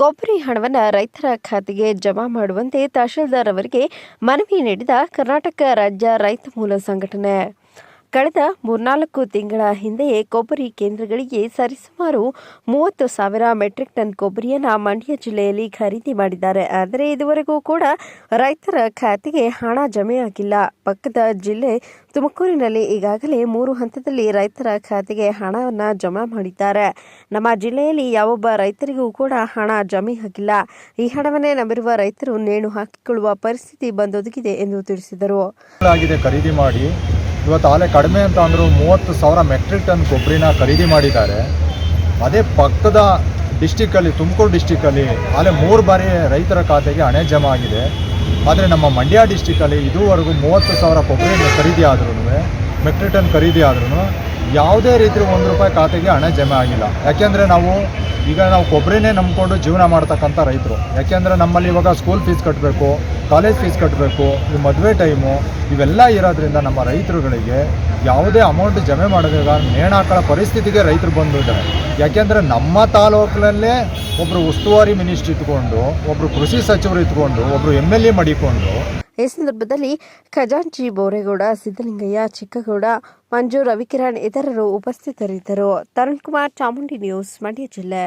ಕೊಬ್ಬರಿ ಹಣವನ್ನು ರೈತರ ಖಾತೆಗೆ ಜಮಾ ಮಾಡುವಂತೆ ತಹಶೀಲ್ದಾರ್ ಅವರಿಗೆ ಮನವಿ ನೀಡಿದ ಕರ್ನಾಟಕ ರಾಜ್ಯ ರೈತ ಮೂಲ ಸಂಘಟನೆ. ಕಳೆದ 3-4 ತಿಂಗಳ ಹಿಂದೆಯೇ ಕೊಬ್ಬರಿ ಕೇಂದ್ರಗಳಿಗೆ ಸರಿಸುಮಾರು 30,000 ಮೆಟ್ರಿಕ್ ಟನ್ ಕೊಬ್ಬರಿಯನ್ನು ಮಂಡ್ಯ ಜಿಲ್ಲೆಯಲ್ಲಿ ಖರೀದಿ ಮಾಡಿದ್ದಾರೆ. ಆದರೆ ಇದುವರೆಗೂ ಕೂಡ ರೈತರ ಖಾತೆಗೆ ಹಣ ಜಮೆಯಾಗಿಲ್ಲ. ಪಕ್ಕದ ಜಿಲ್ಲೆ ತುಮಕೂರಿನಲ್ಲಿ ಈಗಾಗಲೇ 3 ಹಂತದಲ್ಲಿ ರೈತರ ಖಾತೆಗೆ ಹಣವನ್ನು ಜಮಾ ಮಾಡಿದ್ದಾರೆ. ನಮ್ಮ ಜಿಲ್ಲೆಯಲ್ಲಿ ಯಾವೊಬ್ಬ ರೈತರಿಗೂ ಕೂಡ ಹಣ ಜಮೆಯಾಗಿಲ್ಲ. ಈ ಹಣವನ್ನೇ ನಂಬಿರುವ ರೈತರು ನೇಣು ಹಾಕಿಕೊಳ್ಳುವ ಪರಿಸ್ಥಿತಿ ಬಂದೊದಗಿದೆ ಎಂದು ತಿಳಿಸಿದರು. ಖರೀದಿ ಮಾಡಿ ಇವತ್ತು ಆಲೆ ಕಡಿಮೆ ಅಂತ ಅಂದರೂ 30,000 ಮೆಟ್ರಿಕ್ ಟನ್ ಕೊಬ್ಬರಿನ ಖರೀದಿ ಮಾಡಿದ್ದಾರೆ. ಅದೇ ಪಕ್ಕದ ಡಿಸ್ಟಿಕ್ಕಲ್ಲಿ, ತುಮಕೂರು ಡಿಸ್ಟಿಕ್ಕಲ್ಲಿ ಆಲೆ 3 ಬಾರಿ ರೈತರ ಖಾತೆಗೆ ಹಣ ಜಮಾ ಆಗಿದೆ. ಆದರೆ ನಮ್ಮ ಮಂಡ್ಯ ಡಿಸ್ಟಿಕ್ಕಲ್ಲಿ ಇದುವರೆಗೂ 30,000 ಕೊಬ್ಬರಿ ಖರೀದಿ ಆದ್ರೂ, ಮೆಟ್ರಿಕ್ ಟನ್ ಖರೀದಿ ಆದ್ರೂ ಯಾವುದೇ ರೀತಿ ₹1 ಖಾತೆಗೆ ಹಣ ಜಮೆ ಆಗಿಲ್ಲ. ಯಾಕೆಂದರೆ ನಾವು ಕೊಬ್ಬರಿನೇ ನಂಬಿಕೊಂಡು ಜೀವನ ಮಾಡ್ತಕ್ಕಂಥ ರೈತರು. ಯಾಕೆಂದರೆ ನಮ್ಮಲ್ಲಿ ಇವಾಗ ಸ್ಕೂಲ್ ಫೀಸ್ ಕಟ್ಟಬೇಕು, ಕಾಲೇಜ್ ಫೀಸ್ ಕಟ್ಟಬೇಕು, ಈ ಮದುವೆ ಟೈಮು ಇವೆಲ್ಲ ಇರೋದ್ರಿಂದ ನಮ್ಮ ರೈತರುಗಳಿಗೆ ಯಾವುದೇ ಅಮೌಂಟ್ ಜಮೆ ಮಾಡೋದಾಗ ನೇಣಾಕೊಳ್ಳೋ ಪರಿಸ್ಥಿತಿಗೆ ರೈತರು ಬಂದಿದ್ದಾರೆ. ಯಾಕೆಂದರೆ ನಮ್ಮ ತಾಲೂಕಿನಲ್ಲೇ ಒಬ್ಬರು ಉಸ್ತುವಾರಿ ಮಿನಿಸ್ಟ್ರ್ ಇಟ್ಕೊಂಡು, ಒಬ್ಬರು ಕೃಷಿ ಸಚಿವರು ಇಟ್ಕೊಂಡು, ಒಬ್ಬರು MLA ಮಾಡಿಕೊಂಡು. ಈ ಸಂದರ್ಭದಲ್ಲಿ ಖಜಾಂಚಿ ಬೋರೇಗೌಡ, ಸಿದ್ದಲಿಂಗಯ್ಯ, ಚಿಕ್ಕಗೌಡ, ಮಂಜು, ರವಿಕಿರಣ್ ಇತರರು ಉಪಸ್ಥಿತರಿದ್ದರು. ತರುಣ್ ಕುಮಾರ್, ಚಾಮುಂಡಿ ನ್ಯೂಸ್, ಮಂಡ್ಯ ಜಿಲ್ಲೆ.